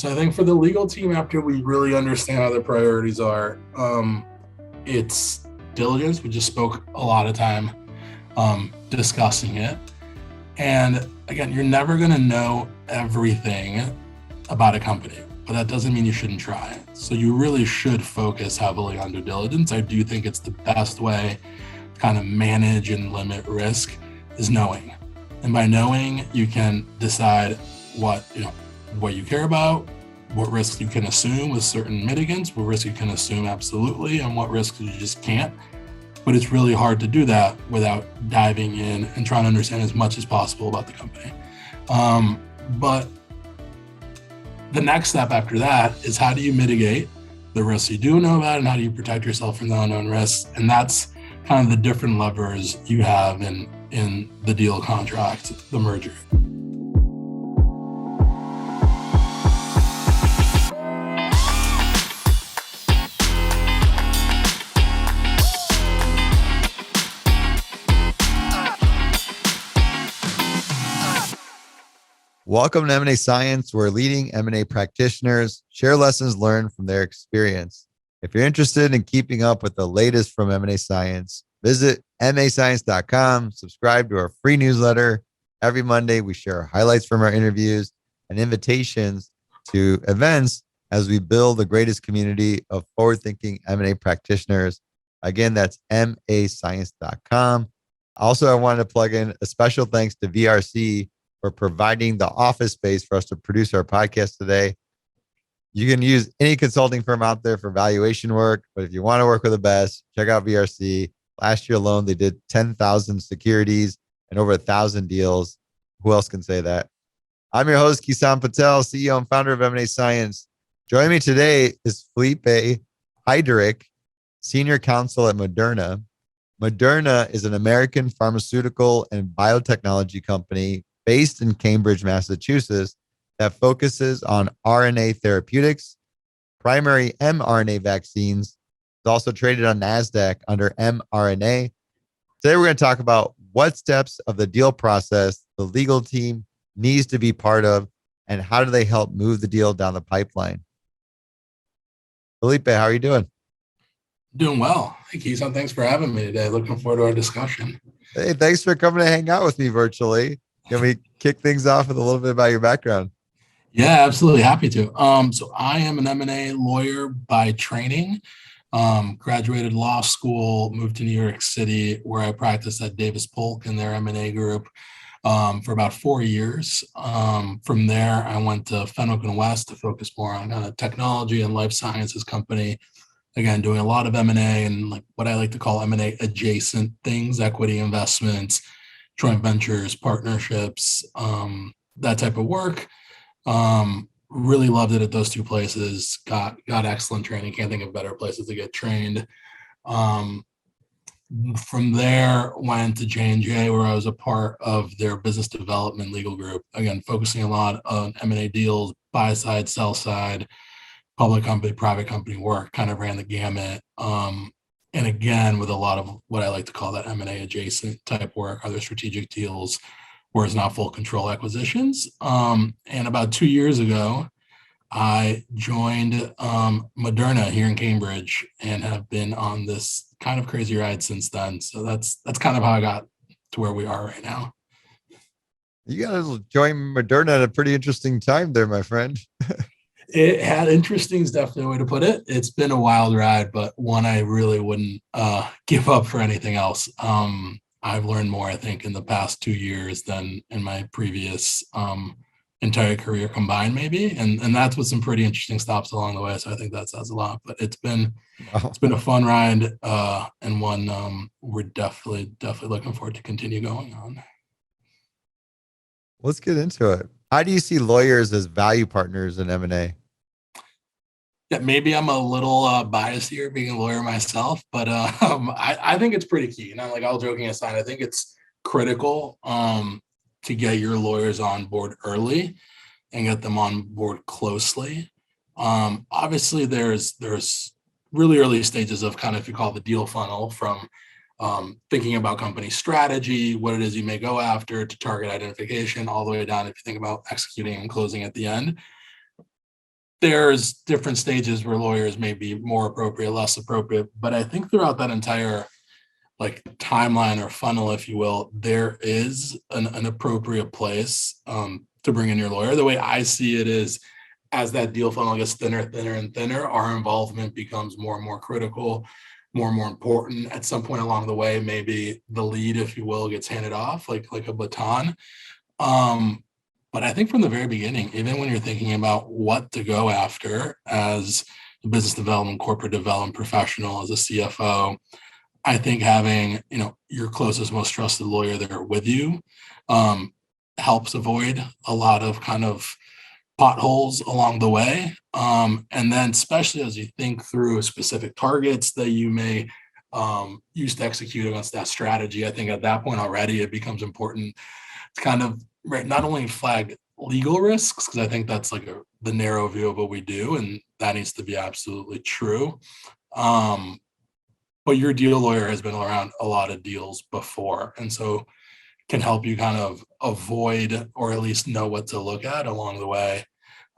So I think for the legal team, after we really understand how their priorities are, it's diligence. We just spoke a lot of time discussing it. And again, you're never going to know everything about a company, but that doesn't mean you shouldn't try. So you really should focus heavily on due diligence. I do think it's the best way to kind of manage and limit risk is knowing. And by knowing, you can decide what you care about, what risks you can assume with certain mitigants, what risks you can assume absolutely, and what risks you just can't. But it's really hard to do that without diving in and trying to understand as much as possible about the company. But the next step after that is, how do you mitigate the risks you do know about, and how do you protect yourself from the unknown risks? And that's kind of the different levers you have in the deal contract, the merger. Welcome to M&A Science, where leading M&A practitioners share lessons learned from their experience. If you're interested in keeping up with the latest from M&A Science, visit mascience.com, subscribe to our free newsletter. Every Monday, we share highlights from our interviews and invitations to events as we build the greatest community of forward-thinking M&A practitioners. Again, that's mascience.com. Also, I wanted to plug in a special thanks to VRC for providing the office space for us to produce our podcast today. You can use any consulting firm out there for valuation work, but if you want to work with the best, check out VRC. Last year alone, they did 10,000 securities and over 1,000 deals. Who else can say that? I'm your host, Kison Patel, CEO and founder of M&A Science. Joining me today is Felipe Heiderich, Senior Counsel at Moderna. Moderna is an American pharmaceutical and biotechnology company based in Cambridge, Massachusetts, that focuses on RNA therapeutics, primary mRNA vaccines. It's also traded on NASDAQ under mRNA. Today, we're going to talk about what steps of the deal process the legal team needs to be part of, and how do they help move the deal down the pipeline. Felipe, how are you doing? Doing well. Hey, Kison, thanks for having me today. Looking forward to our discussion. Hey, thanks for coming to hang out with me virtually. Can we kick things off with a little bit about your background? Yeah, absolutely. Happy to. So I am an M&A lawyer by training. Graduated law school, moved to New York City, where I practiced at Davis Polk in their M&A group for about 4 years. From there, I went to Fenwick & West to focus more on kind of technology and life sciences company. Again, doing a lot of M&A and like what I like to call M&A adjacent things, equity investments, joint ventures, partnerships, that type of work. Really loved it at those two places. Got excellent training. Can't think of better places to get trained. From there, went to J&J, where I was a part of their business development legal group. Again, focusing a lot on M&A deals, buy side, sell side, public company, private company work. Kind of ran the gamut. And again, with a lot of what I like to call that M&A adjacent type work, other strategic deals where it's not full control acquisitions. And about 2 years ago, I joined Moderna here in Cambridge and have been on this kind of crazy ride since then. So that's kind of how I got to where we are right now. You got to join Moderna at a pretty interesting time there, my friend. It had interesting is definitely a way to put it. It's been a wild ride, but one I really wouldn't give up for anything else. I've learned more, I think, in the past 2 years than in my previous entire career combined, maybe. And that's with some pretty interesting stops along the way. So I think that says a lot. But it's been a fun ride and one we're definitely looking forward to continue going on. Let's get into it. How do you see lawyers as value partners in M&A? Yeah, maybe I'm a little biased here, being a lawyer myself, but I think it's pretty key. Like all joking aside, I think it's critical to get your lawyers on board early and get them on board closely. Obviously, there's really early stages of kind of, if you call it the deal funnel, from thinking about company strategy, what it is you may go after, to target identification, all the way down if you think about executing and closing at the end. there's different stages where lawyers may be more appropriate, less appropriate. But I think throughout that entire like timeline or funnel, if you will, there is an appropriate place to bring in your lawyer. The way I see it is, as that deal funnel gets thinner, thinner, and thinner, our involvement becomes more and more critical, more and more important. At some point along the way, maybe the lead, if you will, gets handed off like a baton. But I think from the very beginning, even when you're thinking about what to go after as a business development, corporate development professional, as a CFO, I think having, your closest, most trusted lawyer there with you helps avoid a lot of kind of potholes along the way. And then especially as you think through specific targets that you may use to execute against that strategy, I think at that point already it becomes important to kind of not only flag legal risks, because I think that's like the narrow view of what we do, and that needs to be absolutely true. But your deal lawyer has been around a lot of deals before, and so can help you kind of avoid or at least know what to look at along the way.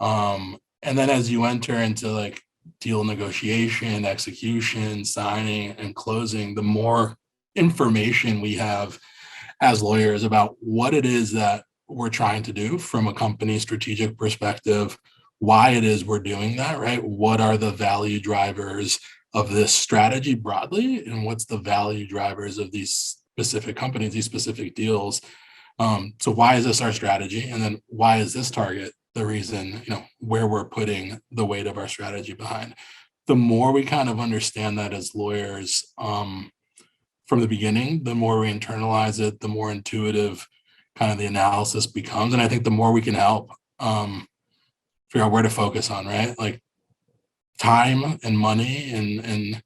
And then as you enter into like deal negotiation, execution, signing, and closing, the more information we have as lawyers about what it is that we're trying to do from a company strategic perspective, why it is we're doing that, right? What are the value drivers of this strategy broadly, and what's the value drivers of these specific companies, these specific deals? So why is this our strategy? And then why is this target the reason, where we're putting the weight of our strategy behind? The more we kind of understand that as lawyers from the beginning, the more we internalize it, the more intuitive kind of the analysis becomes. And I think the more we can help figure out where to focus on, right? Like time and money and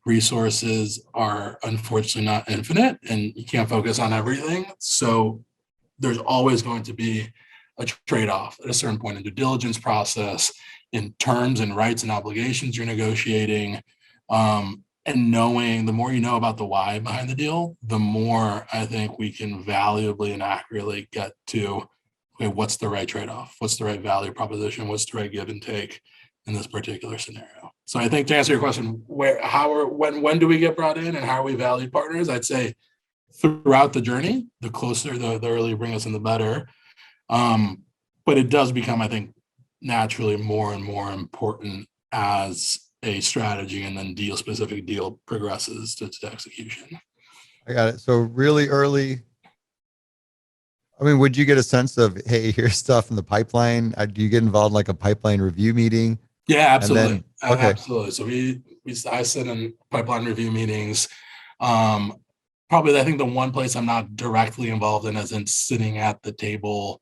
resources are unfortunately not infinite, and you can't focus on everything. So there's always going to be a trade-off at a certain point in due diligence process, in terms and rights and obligations you're negotiating. And knowing, the more you know about the why behind the deal, the more I think we can valuably and accurately get to, okay, what's the right trade-off? What's the right value proposition? What's the right give and take in this particular scenario? So I think to answer your question, when do we get brought in and how are we valued partners? I'd say throughout the journey, the closer, the earlier you bring us in, the better. But it does become, I think, naturally more and more important as a strategy and then specific deal progresses to execution. I got it. So really early, would you get a sense of, hey, here's stuff in the pipeline? Do you get involved in like a pipeline review meeting? Yeah, absolutely. Okay. Absolutely. So I sit in pipeline review meetings. Probably, I think the one place I'm not directly involved in, as in sitting at the table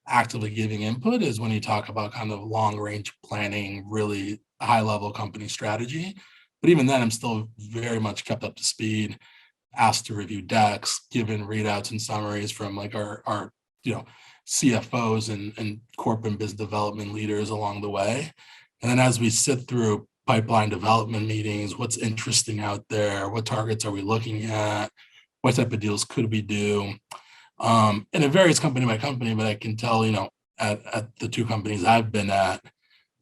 actively giving input, is when you talk about kind of long range planning, really high level company strategy. But even then, I'm still very much kept up to speed, asked to review decks, given readouts and summaries from like our CFOs and corporate business development leaders along the way. And then as we sit through pipeline development meetings, what's interesting out there, what targets are we looking at, what type of deals could we do? And it varies company by company, but I can tell, at the two companies I've been at,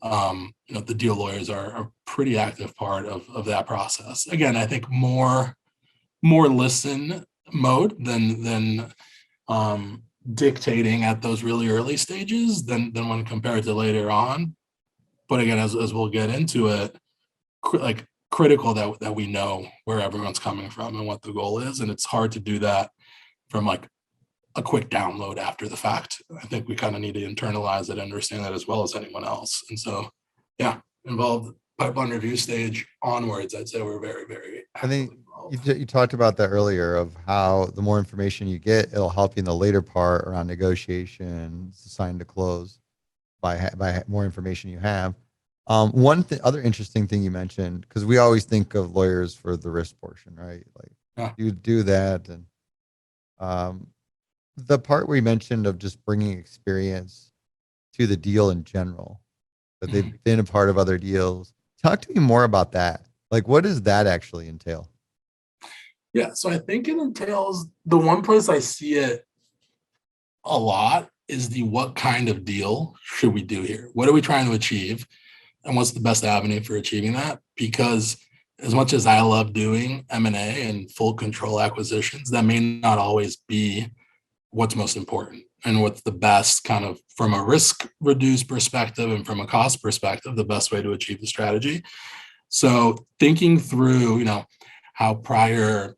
the deal lawyers are a pretty active part of that process. Again, I think more listen mode than dictating at those really early stages than when compared to later on. But again, as we'll get into it, critical that we know where everyone's coming from and what the goal is. And it's hard to do that from like a quick download after the fact. I think we kind of need to internalize it and understand that as well as anyone else. And so, yeah, involved pipeline review stage onwards, I'd say we're very, very actively involved. You talked about that earlier, of how the more information you get, it'll help you in the later part around negotiations, sign to close, by more information you have. Other interesting thing you mentioned, because we always think of lawyers for the risk portion, right? Like you do that, and the part where you mentioned of just bringing experience to the deal in general, that they've been a part of other deals. Talk to me more about that. Like, what does that actually entail? Yeah, so I think it entails, the one place I see it a lot is what kind of deal should we do here? What are we trying to achieve? and what's the best avenue for achieving that. Because as much as I love doing M&A and full control acquisitions, that may not always be what's most important and what's the best kind of from a risk reduced perspective and from a cost perspective, the best way to achieve the strategy. So thinking through, how prior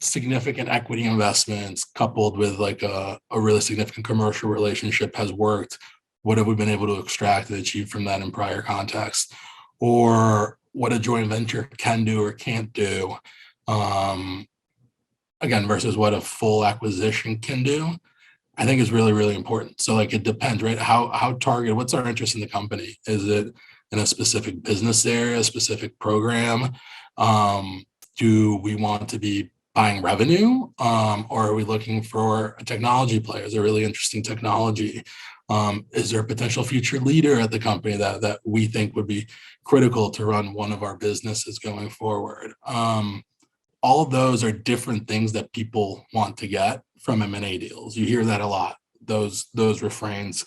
significant equity investments coupled with like a really significant commercial relationship has worked. What have we been able to extract and achieve from that in prior contexts? Or what a joint venture can do or can't do, again, versus what a full acquisition can do, I think is really, really important. So like, it depends, right? How targeted, what's our interest in the company? Is it in a specific business area, a specific program? Do we want to be buying revenue? Or are we looking for a technology player? Is there really interesting technology? Is there a potential future leader at the company that we think would be critical to run one of our businesses going forward? All of those are different things that people want to get from M&A deals. You hear that a lot, those refrains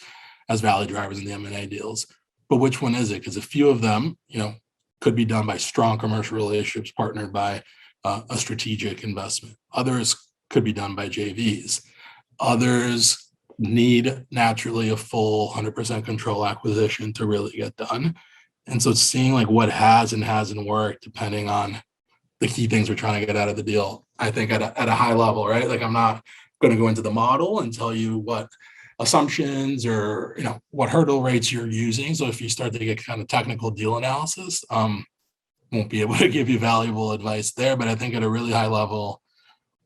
as value drivers in the M&A deals. But which one is it? Because a few of them, could be done by strong commercial relationships partnered by a strategic investment. Others could be done by JVs. Others need naturally a full 100% control acquisition to really get done. And so seeing like what has and hasn't worked, depending on the key things we're trying to get out of the deal, I think at a high level, right? Like I'm not going to go into the model and tell you what assumptions or, what hurdle rates you're using. So if you start to get kind of technical deal analysis, won't be able to give you valuable advice there. But I think at a really high level,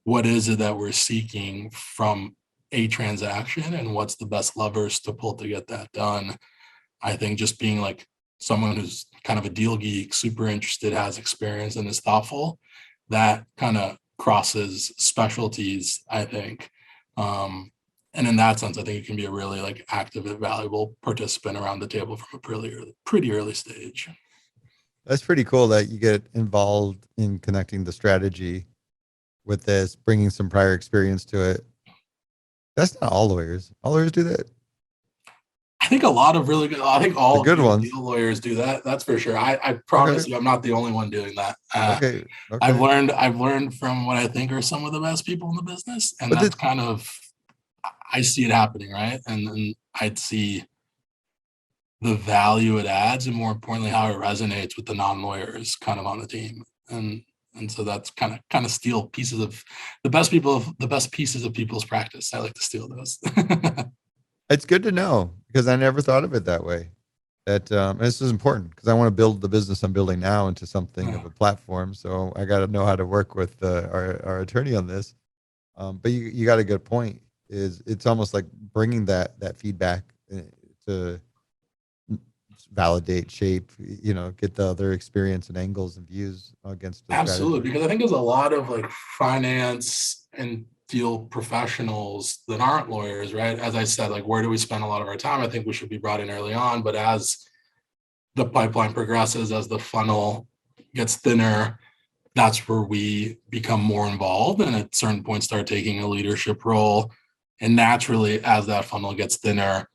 what is it that we're seeking from a transaction and what's the best levers to pull to get that done? I think just being like someone who's kind of a deal geek, super interested, has experience and is thoughtful, that kind of crosses specialties, I think. And in that sense, I think you can be a really like active and valuable participant around the table from a pretty early stage. That's pretty cool that you get involved in connecting the strategy with this, bringing some prior experience to it. That's not all lawyers. All lawyers do that. I think a lot of really good, I think all the good ones. Deal lawyers do that. That's for sure. I promise you, I'm not the only one doing that. Okay. I've learned from what I think are some of the best people in the business. And that's kind of, I see it happening, right? And I'd see the value it adds, and more importantly, how it resonates with the non-lawyers kind of on the team. And so that's kind of steal pieces of the best pieces of people's practice. I like to steal those. It's good to know, because I never thought of it that way. That this is important because I want to build the business I'm building now into something of a platform. So I got to know how to work with our attorney on this. But you got a good point. It's almost like bringing that feedback to validate, shape, get the other experience and angles and views against the Absolutely, strategy. because I think there's a lot of like finance and deal professionals that aren't lawyers, right? As I said, like, where do we spend a lot of our time? I think we should be brought in early on, but as the pipeline progresses, as the funnel gets thinner, that's where we become more involved, and at certain points start taking a leadership role. And naturally, as that funnel gets thinner,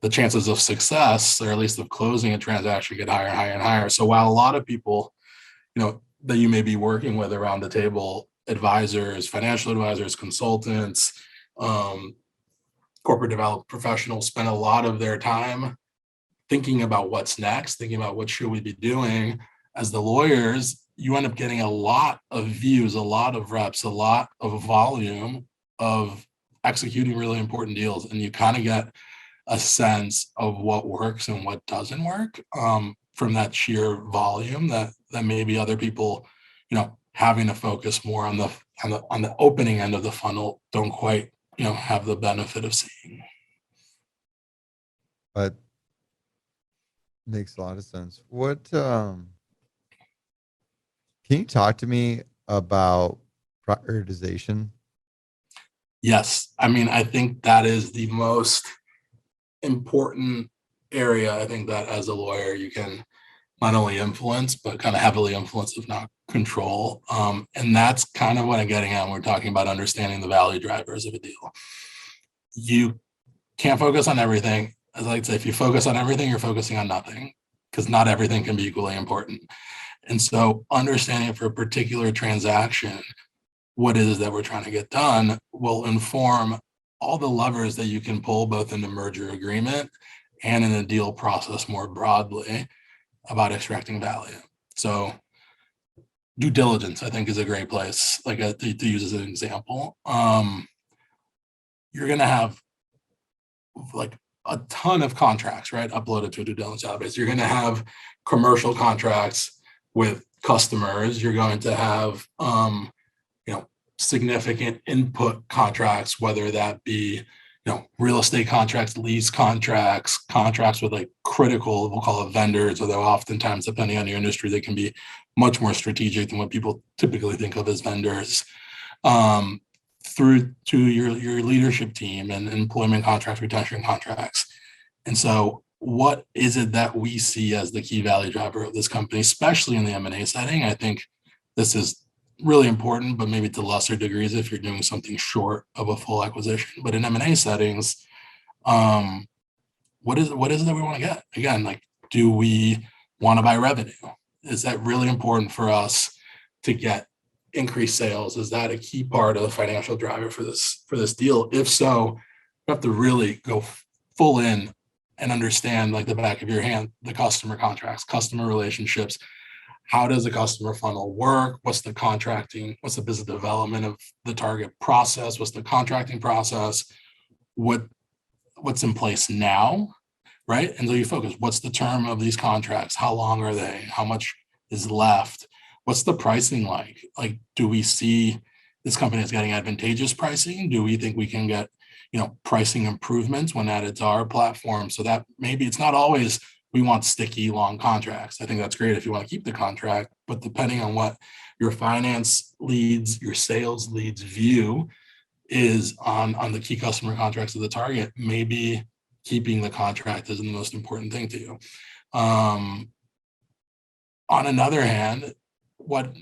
the chances of success, or at least of closing a transaction, get higher and higher and higher. So while a lot of people, that you may be working with around the table, advisors, financial advisors, consultants, corporate development professionals, spend a lot of their time thinking about what's next, thinking about what should we be doing. As the lawyers, you end up getting a lot of views, a lot of reps, a lot of volume of executing really important deals. And you kind of get a sense of what works and what doesn't work from that sheer volume that maybe other people, having to focus more on the opening end of the funnel don't quite, have the benefit of seeing. But makes a lot of sense. What can you talk to me about prioritization? Yes. I mean, I think that is the most important area. I think that as a lawyer, you can not only influence, but kind of heavily influence, if not control. And that's kind of what I'm getting at when we're talking about understanding the value drivers of a deal. You can't focus on everything. As I like to say, if you focus on everything, you're focusing on nothing. because not everything can be equally important. And so understanding for a particular transaction, what it is that we're trying to get done will inform all the levers that you can pull both in the merger agreement and in the deal process more broadly about extracting value. So due diligence, I think, is a great place, like to use as an example. You're going to have like a ton of contracts, right, uploaded to a due diligence database. You're going to have commercial contracts with customers. You're going to have, significant input contracts, whether that be, real estate contracts, lease contracts, contracts with like critical, we'll call it vendors, although oftentimes, depending on your industry, they can be much more strategic than what people typically think of as vendors. Through to your leadership team and employment contracts, retention contracts. And so what is it that we see as the key value driver of this company, especially in the M&A setting? I think this is really important, but maybe to lesser degrees if you're doing something short of a full acquisition. But in M&A settings, what is it that we want to get? Again, like, do we want to buy revenue? Is that really important for us to get increased sales? Is that a key part of the financial driver for this deal? If so, you have to really go full in and understand, like the back of your hand, the customer contracts, customer relationships. How does the customer funnel work? What's the contracting? What's the business development of the target process? What's the contracting process? What's in place now, right? And so you focus, what's the term of these contracts? How long are they? How much is left? What's the pricing like? Like, do we see this company is getting advantageous pricing? Do we think we can get, pricing improvements when added to our platform? So that maybe it's not always we want sticky long contracts. I think that's great if you want to keep the contract, but depending on what your finance leads, your sales leads view is on the key customer contracts of the target, maybe keeping the contract is the most important thing to you. On another hand, what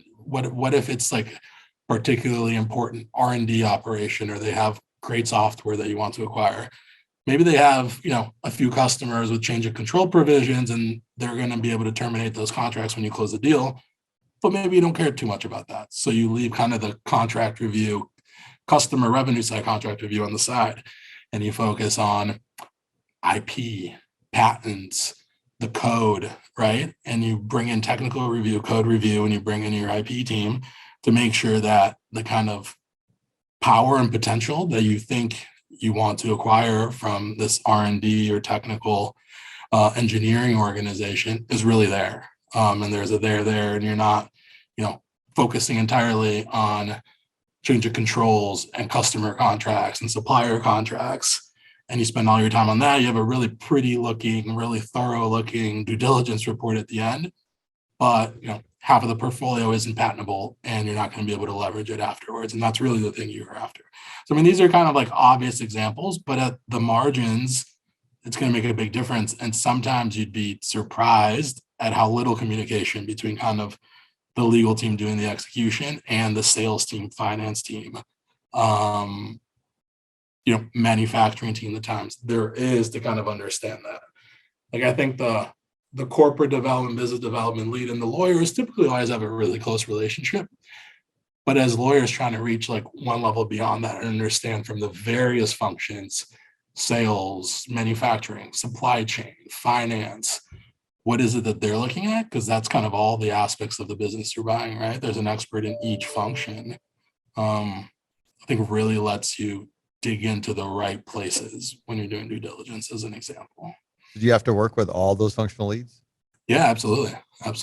if it's like particularly important R&D operation, or they have great software that you want to acquire? Maybe they have, a few customers with change of control provisions, and they're going to be able to terminate those contracts when you close the deal, but maybe you don't care too much about that. So you leave kind of the contract review, customer revenue side contract review on the side, and you focus on IP, patents, the code, right? And you bring in technical review, code review, and you bring in your IP team to make sure that the kind of power and potential that you think you want to acquire from this R&D or technical engineering organization is really there. And there's a there, and you're not, focusing entirely on change of controls and customer contracts and supplier contracts. And you spend all your time on that. You have a really pretty looking, really thorough looking due diligence report at the end, but half of the portfolio isn't patentable and you're not going to be able to leverage it afterwards. And that's really the thing you're after. So, these are kind of like obvious examples, but at the margins, it's going to make a big difference. And sometimes you'd be surprised at how little communication between kind of the legal team doing the execution and the sales team, finance team, manufacturing team, the times there is to kind of understand that. Like, I think the corporate development, business development lead and the lawyers typically always have a really close relationship. But as lawyers trying to reach like one level beyond that and understand from the various functions, sales, manufacturing, supply chain, finance, what is it that they're looking at? Because that's kind of all the aspects of the business you're buying, right? There's an expert in each function. I think really lets you dig into the right places when you're doing due diligence, as an example. Did you have to work with all those functional leads? Yeah, absolutely. There's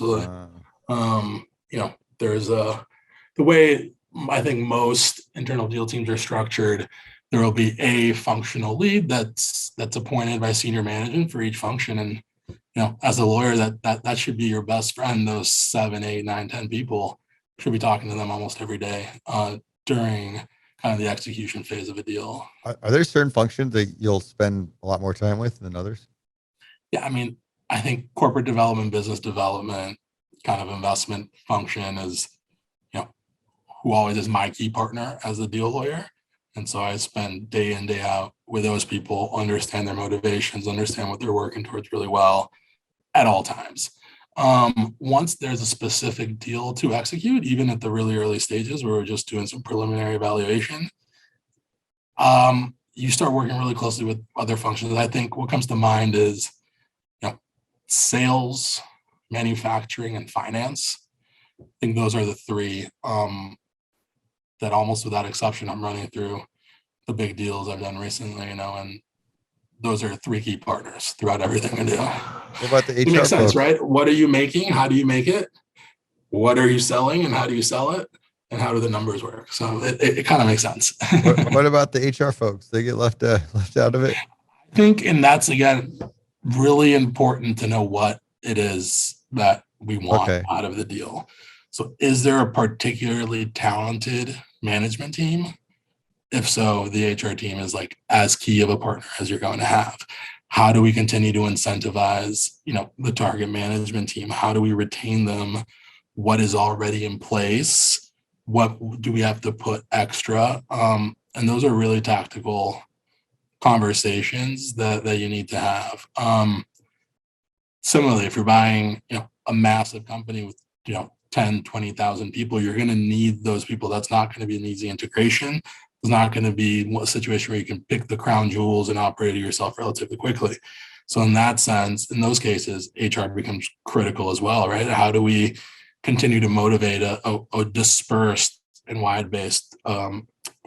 the way I think most internal deal teams are structured. There will be a functional lead that's appointed by senior management for each function, and as a lawyer, that should be your best friend. Those 7, 8, 9, 10 people should be talking to them almost every day during kind of the execution phase of a deal. Are there certain functions that you'll spend a lot more time with than others? Yeah, I think corporate development, business development, kind of investment function is, who always is my key partner as a deal lawyer. And so I spend day in, day out with those people, understand their motivations, understand what they're working towards really well. at all times. Once there's a specific deal to execute, even at the really early stages where we're just doing some preliminary evaluation, you start working really closely with other functions. I think what comes to mind is, sales, manufacturing, and finance. I think those are the three that almost without exception, I'm running through the big deals I've done recently, and those are three key partners throughout everything I do. What about the HR It makes sense, folks? right? What are you making? How do you make it? What are you selling and how do you sell it? And how do the numbers work? So it kind of makes sense. What about the HR folks? They get left out of it? I think, and that's, again, really important to know what it is that we want out of the deal. So is there a particularly talented management team? If so, the HR team is like as key of a partner as you're going to have. How do we continue to incentivize, the target management team? How do we retain them? What is already in place? What do we have to put extra? And those are really tactical conversations that you need to have. Similarly, if you're buying, a massive company with, 10, 20,000 people, you're going to need those people. That's not going to be an easy integration. It's not going to be a situation where you can pick the crown jewels and operate it yourself relatively quickly. So in that sense, in those cases, HR becomes critical as well, right? How do we continue to motivate a dispersed and wide-based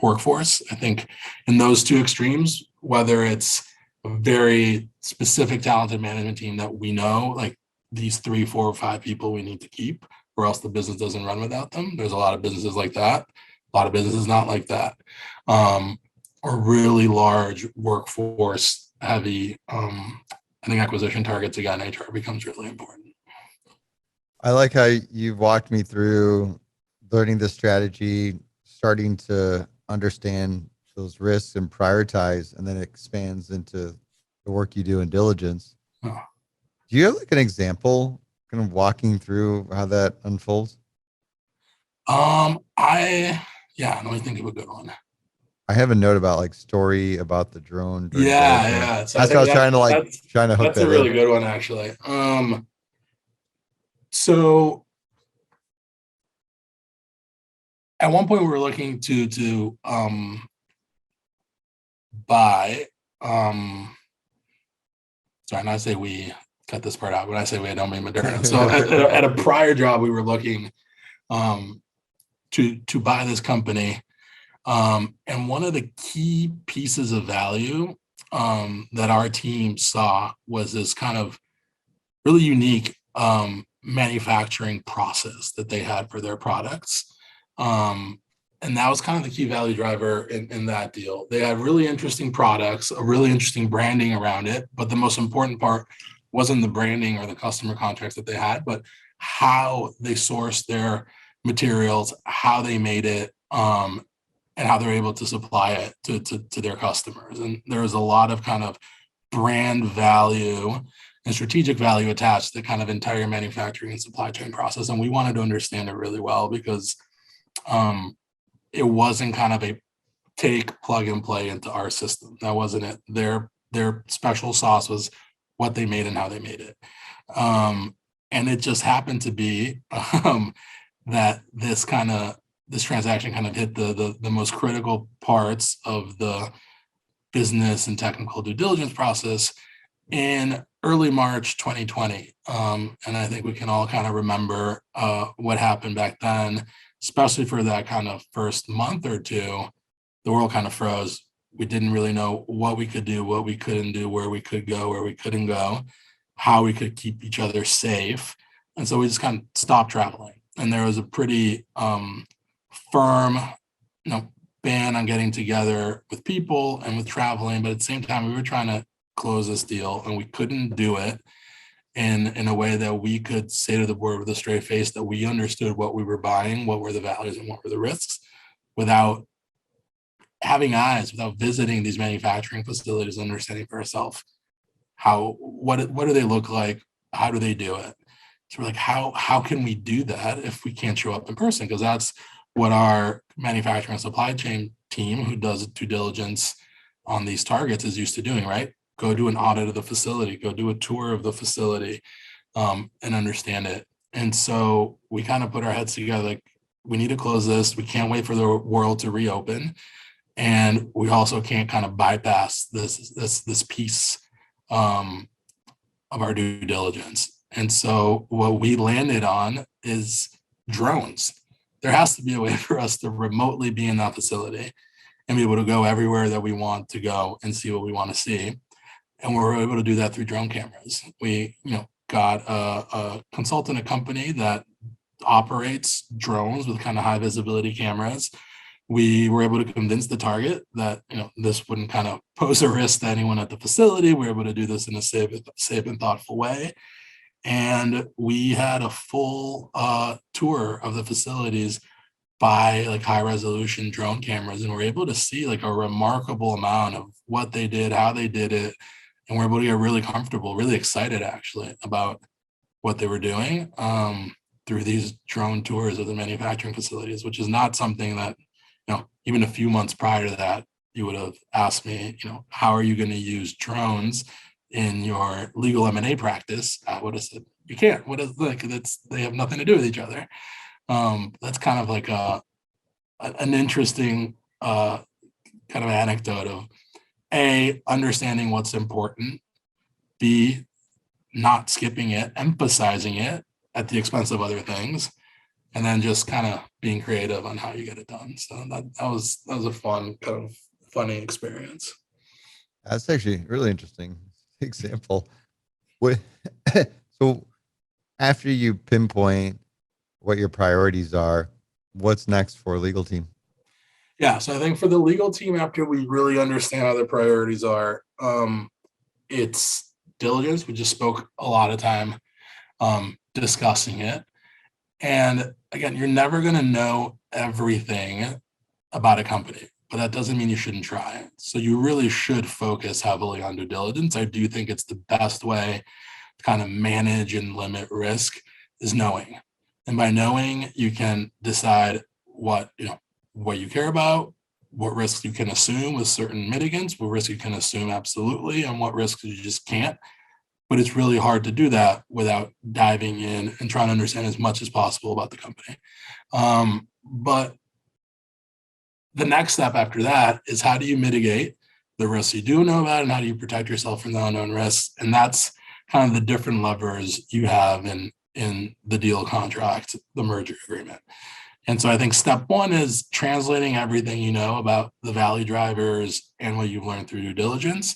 workforce? I think in those two extremes, whether it's a very specific talented management team that we know, like these 3, 4, or 5 people we need to keep, or else the business doesn't run without them. There's a lot of businesses like that. A lot of businesses not like that. Or really large workforce heavy. I think acquisition targets, again, HR becomes really important. I like how you've walked me through learning the strategy, starting to understand those risks and prioritize, and then it expands into the work you do in diligence. Oh. Do you have like an example kind of walking through how that unfolds? Let me think of a good one. I have a note about like story about the drone. Yeah. So that's what I was trying to hook that's a really good one, actually. So at one point we were looking to buy. Sorry, and I say we, cut this part out. When I say we, I don't mean Moderna. So at a prior job, we were looking to buy this company. And one of the key pieces of value that our team saw was this kind of really unique manufacturing process that they had for their products. And that was kind of the key value driver in that deal. They had really interesting products, a really interesting branding around it. But the most important part wasn't the branding or the customer contracts that they had, but how they sourced their materials, how they made it, and how they're able to supply it to their customers. And there was a lot of kind of brand value and strategic value attached to the kind of entire manufacturing and supply chain process. And we wanted to understand it really well because it wasn't kind of a take, plug and play into our system. That wasn't it. Their special sauce was what they made and how they made it. And it just happened to be that this transaction kind of hit the most critical parts of the business and technical due diligence process in early March 2020. And I think we can all kind of remember what happened back then, especially for that kind of first month or two. The world kind of froze. We didn't really know what we could do, what we couldn't do, where we could go, where we couldn't go, how we could keep each other safe. And so we just kind of stopped traveling. And there was a pretty firm, ban on getting together with people and with traveling. But at the same time, we were trying to close this deal and we couldn't do it in a way that we could say to the board with a straight face that we understood what we were buying, what were the values and what were the risks, without having eyes, without visiting these manufacturing facilities, understanding for ourselves what do they look like, how do they do it. So we're like, how can we do that if we can't show up in person? Because that's what our manufacturing and supply chain team, who does due diligence on these targets, is used to doing, right? Go do an audit of the facility, go do a tour of the facility, and understand it. And so we kind of put our heads together, like, we need to close this. We can't wait for the world to reopen. And we also can't kind of bypass this piece of our due diligence. And so what we landed on is drones. There has to be a way for us to remotely be in that facility and be able to go everywhere that we want to go and see what we want to see. And we're able to do that through drone cameras. We, got a consultant, a company that operates drones with kind of high visibility cameras. We were able to convince the target that this wouldn't kind of pose a risk to anyone at the facility. We were able to do this in a safe and thoughtful way. And we had a full tour of the facilities by like high resolution drone cameras, and we're able to see like a remarkable amount of what they did, how they did it, and we're able to get really comfortable, really excited actually about what they were doing through these drone tours of the manufacturing facilities, which is not something that even a few months prior to that you would have asked me, how are you going to use drones in your legal M&A practice? I would have said, you can't. What is like they have nothing to do with each other. That's kind of like an interesting kind of anecdote of A, understanding what's important, B, not skipping it, emphasizing it at the expense of other things, and then just kind of being creative on how you get it done. So that was a fun, kind of funny experience. That's actually a really interesting example. So after you pinpoint what your priorities are, what's next for a legal team? Yeah, so I think for the legal team, after we really understand how their priorities are, it's diligence. We just spoke a lot of time discussing it. And again, you're never going to know everything about a company, but that doesn't mean you shouldn't try. So you really should focus heavily on due diligence. I do think it's the best way to kind of manage and limit risk is knowing. And by knowing, you can decide what you care about, what risks you can assume with certain mitigants, what risks you can assume absolutely, and what risks you just can't. But it's really hard to do that without diving in and trying to understand as much as possible about the company. But the next step after that is, how do you mitigate the risks you do know about, and how do you protect yourself from the unknown risks? And that's kind of the different levers you have in the deal contract, the merger agreement. And so I think step one is translating everything you know about the value drivers and what you've learned through due diligence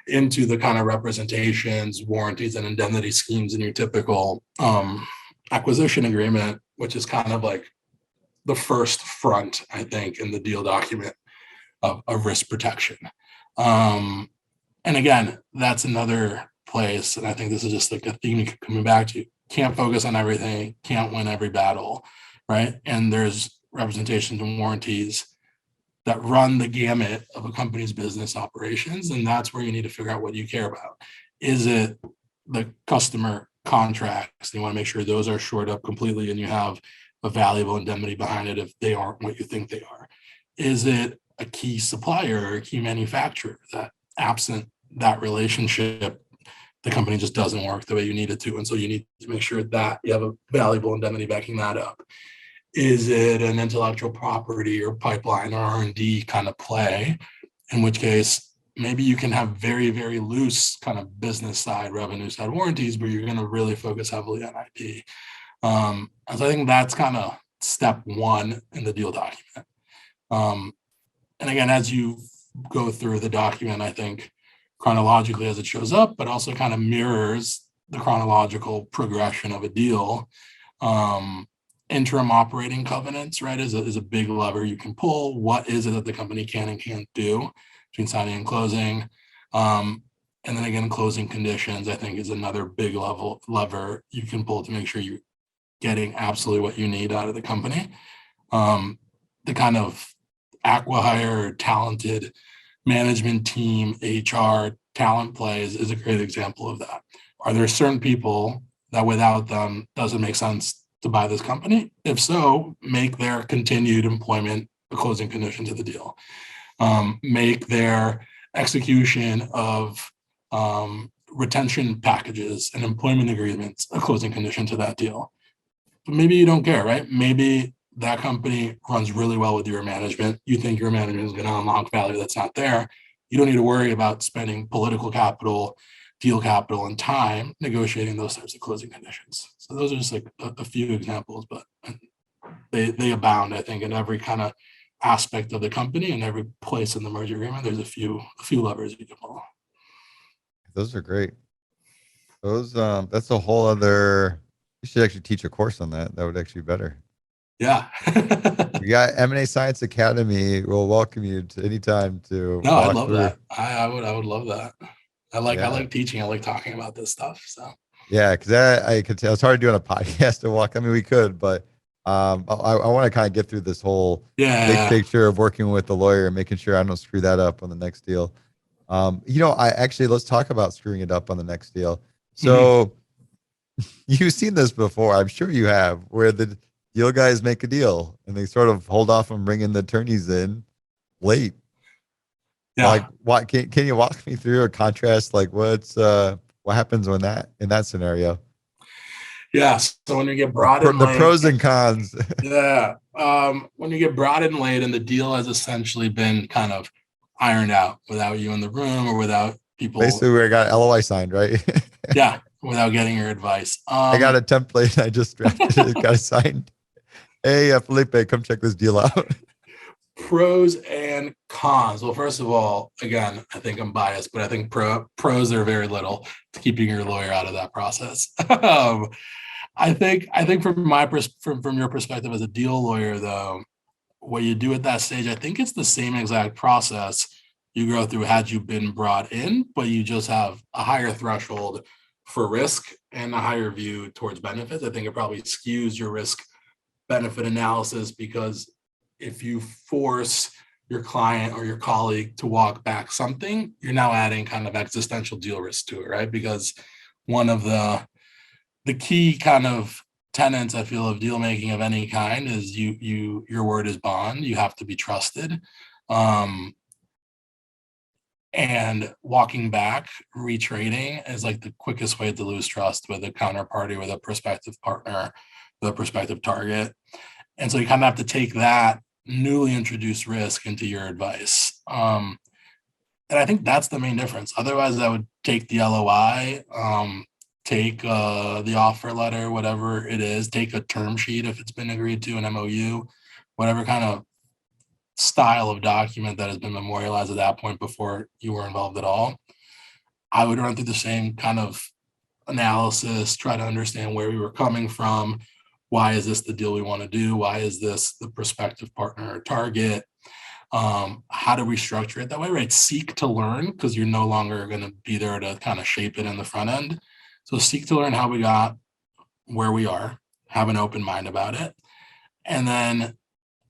into the kind of representations, warranties, and indemnity schemes in your typical acquisition agreement, which is kind of like the first front, I think, in the deal document of risk protection. And again, that's another place, and I think this is just like a theme you keep coming back to. Can't focus on everything, can't win every battle, right? And there's representations and warranties that run the gamut of a company's business operations. And that's where you need to figure out what you care about. Is it the customer contracts? You want to make sure those are shored up completely and you have a valuable indemnity behind it if they aren't what you think they are. Is it a key supplier or a key manufacturer that, absent that relationship, the company just doesn't work the way you need it to? And so you need to make sure that you have a valuable indemnity backing that up. Is it an intellectual property or pipeline or R&D kind of play? In which case, maybe you can have very, very loose kind of business side, revenue side warranties, but you're going to really focus heavily on IP. And so I think that's kind of step one in the deal document. And again, as you go through the document, I think chronologically as it shows up, but also kind of mirrors the chronological progression of a deal. Interim operating covenants, right, is a big lever you can pull. What is it that the company can and can't do between signing and closing? And then again, closing conditions, I think, is another big lever you can pull to make sure you're getting absolutely what you need out of the company. The kind of acqui-hire, talented management team, HR, talent plays is a great example of that. Are there certain people that without them doesn't make sense to buy this company? If so, make their continued employment a closing condition to the deal. Make their execution of retention packages and employment agreements a closing condition to that deal. But maybe you don't care, right? Maybe that company runs really well with your management. You think your management is going to unlock value that's not there. You don't need to worry about spending political capital, deal capital, and time negotiating those types of closing conditions. So those are just like a few examples, but they abound, I think, in every kind of aspect of the company and every place in the merger agreement. There's a few levers you can pull. Those are great. Those that's a whole other. You should actually teach a course on that. That would actually be better. Yeah. We got M&A Science Academy. We'll welcome you to anytime to. No, I love that. I would love that. I like teaching. I like talking about this stuff. So yeah, because I could tell it's hard doing a podcast to walk. I mean, we could, but I want to kind of get through this whole big picture of working with the lawyer and making sure I don't screw that up on the next deal. Let's talk about screwing it up on the next deal. So you've seen this before. I'm sure you have, where the deal guys make a deal and they sort of hold off on bringing the attorneys in late. Yeah. Like, what can you walk me through a contrast? Like, what happens in that scenario? Yeah. So when you get brought in, the pros and cons. Yeah. When you get brought in late and the deal has essentially been kind of ironed out without you in the room or without people. Basically, we got LOI signed, right? Yeah. Without getting your advice. I got a template. I just drafted it. Got signed. Hey, Felipe, come check this deal out. Pros and cons. Well, first of all, again, I think I'm biased, but I think pros are very little to keeping your lawyer out of that process. I think from your perspective as a deal lawyer, though, what you do at that stage, I think it's the same exact process you go through had you been brought in, but you just have a higher threshold for risk and a higher view towards benefits. I think it probably skews your risk benefit analysis, because if you force your client or your colleague to walk back something, you're now adding kind of existential deal risk to it, right? Because one of the key kind of tenets, I feel, of deal making of any kind is your word is bond. You have to be trusted. And walking back, retrading is like the quickest way to lose trust with a counterparty, with a prospective partner, with a prospective target. And so you kind of have to take that newly introduced risk into your advice. And I think that's the main difference. Otherwise, I would take the LOI, take the offer letter, whatever it is, take a term sheet if it's been agreed to, an MOU, whatever kind of style of document that has been memorialized at that point before you were involved at all. I would run through the same kind of analysis, try to understand where we were coming from. Why is this the deal we want to do? Why is this the prospective partner or target? How do we structure it that way, right? Seek to learn, because you're no longer going to be there to kind of shape it in the front end. So seek to learn how we got where we are, have an open mind about it. And then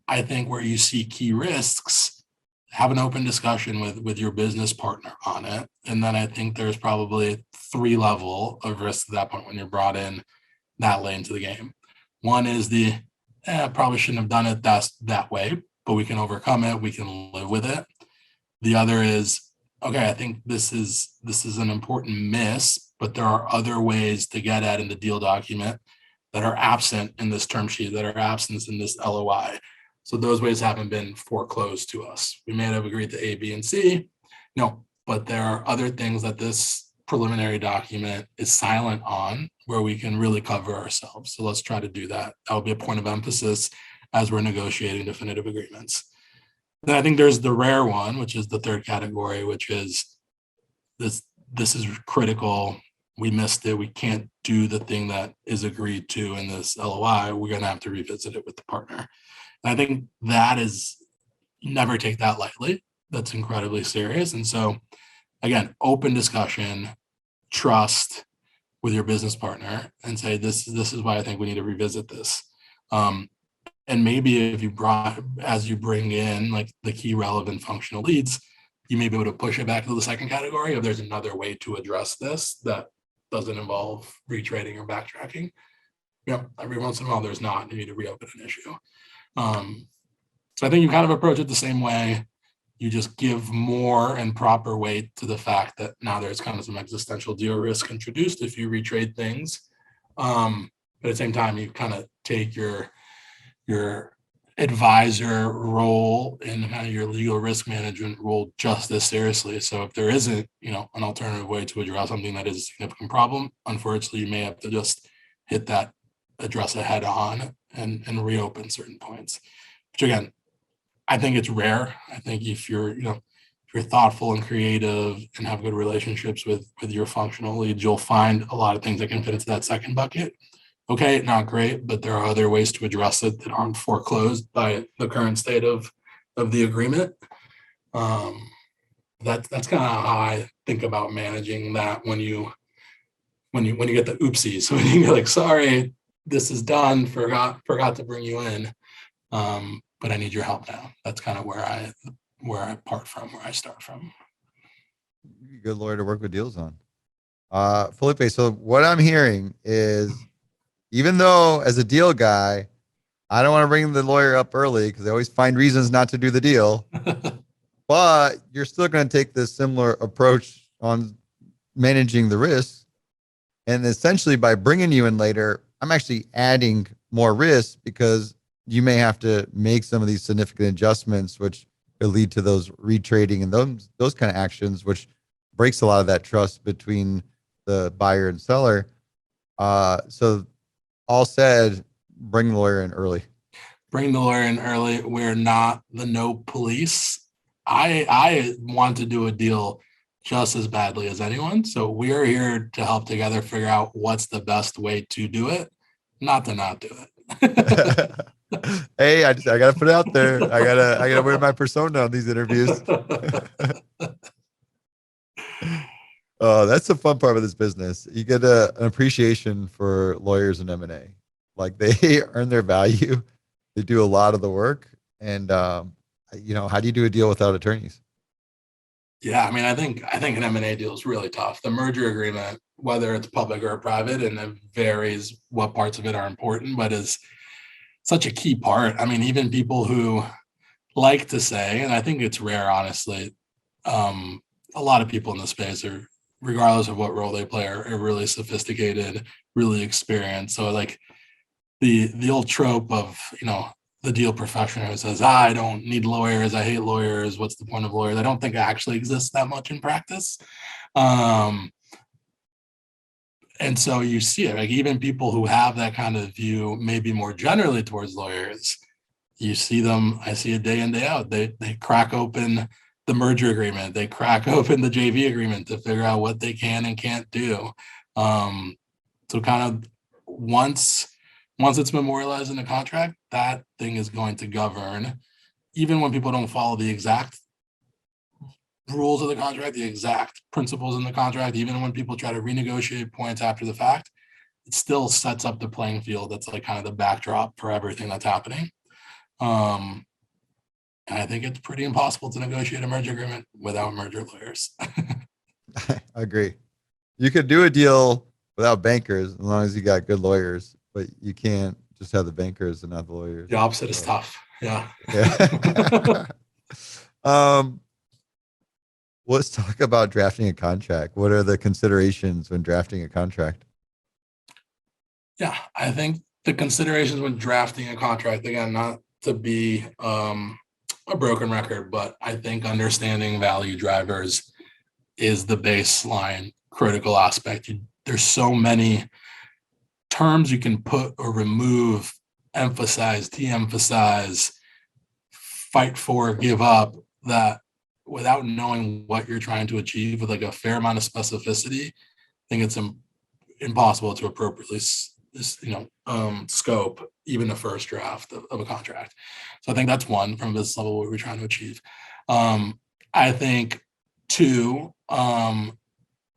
I think where you see key risks, have an open discussion with your business partner on it. And then I think there's probably 3 levels of risk at that point when you're brought in that late into the game. One is probably shouldn't have done it that way, but we can overcome it. We can live with it. The other is, okay, I think this is an important miss, but there are other ways to get at in the deal document that are absent in this term sheet, that are absent in this LOI. So those ways haven't been foreclosed to us. We may have agreed to A, B, and C. No, but there are other things that this preliminary document is silent on where we can really cover ourselves. So let's try to do that. That would be a point of emphasis as we're negotiating definitive agreements. Then I think there's the rare one, which is the third category, which is this is critical. We missed it. We can't do the thing that is agreed to in this LOI. We're going to have to revisit it with the partner. I think that is, never take that lightly. That's incredibly serious. And so, again, open discussion, trust with your business partner, and say, this is why I think we need to revisit this. And maybe as you bring in like the key relevant functional leads, you may be able to push it back to the second category if there's another way to address this that doesn't involve retrading or backtracking. Every once in a while there's not, you need to reopen an issue. So I think you kind of approach it the same way. you just give more and proper weight to the fact that now there's kind of some existential deal risk introduced if you retrade things. But at the same time, you kind of take your advisor role and kind of your legal risk management role just as seriously. So if there isn't, an alternative way to address something that is a significant problem, unfortunately, you may have to just address it head on and reopen certain points, which again, I think it's rare. I think if you're thoughtful and creative and have good relationships with your functional leads, you'll find a lot of things that can fit into that second bucket. Okay, not great, but there are other ways to address it that aren't foreclosed by the current state of the agreement. That's kind of how I think about managing that when you get the oopsies. So when you get like, sorry, this is done, forgot to bring you in, but I need your help now. That's kind of where I start from. Good lawyer to work with deals on. Felipe, so what I'm hearing is, even though as a deal guy, I don't want to bring the lawyer up early because they always find reasons not to do the deal, but you're still going to take this similar approach on managing the risk. And essentially by bringing you in later, I'm actually adding more risk because you may have to make some of these significant adjustments, which could lead to those retrading and those kind of actions, which breaks a lot of that trust between the buyer and seller. So all said, bring the lawyer in early. Bring the lawyer in early. We're not the no police. I want to do a deal just as badly as anyone. So we are here to help together figure out what's the best way to do it, not to not do it. Hey, I gotta put it out there. I gotta wear my persona on these interviews. Oh, that's the fun part of this business. You get an appreciation for lawyers in M&A. Like, they earn their value. They do a lot of the work. And how do you do a deal without attorneys? Yeah, I mean, I think an M&A deal is really tough. The merger agreement, whether it's public or private, and it varies what parts of it are important, but is such a key part. I mean, even people who like to say, and I think it's rare, honestly, a lot of people in the space are, regardless of what role they play, are really sophisticated, really experienced. So like the old trope of, the deal professional who says, I don't need lawyers, I hate lawyers, what's the point of lawyers? I don't think it actually exists that much in practice. And so you see it, like even people who have that kind of view, maybe more generally towards lawyers, you see them, I see it day in, day out. They crack open the merger agreement, they crack open the JV agreement to figure out what they can and can't do. So kind of once it's memorialized in the contract, that thing is going to govern, even when people don't follow the exact rules of the contract, the exact principles in the contract, even when people try to renegotiate points after the fact, it still sets up the playing field. That's like kind of the backdrop for everything that's happening. And I think it's pretty impossible to negotiate a merger agreement without merger lawyers. I agree. You could do a deal without bankers as long as you got good lawyers, but you can't just have the bankers and not the lawyers. The opposite is tough. Yeah. Let's talk about drafting a contract. What are the considerations when drafting a contract? Yeah, I think the considerations when drafting a contract, again, not to be a broken record, but I think understanding value drivers is the baseline critical aspect. There's so many terms you can put or remove, emphasize, de-emphasize, fight for, give up, that without knowing what you're trying to achieve with like a fair amount of specificity, I think it's impossible to appropriately scope even the first draft of a contract. So I think that's one from this level what we're trying to achieve. I think two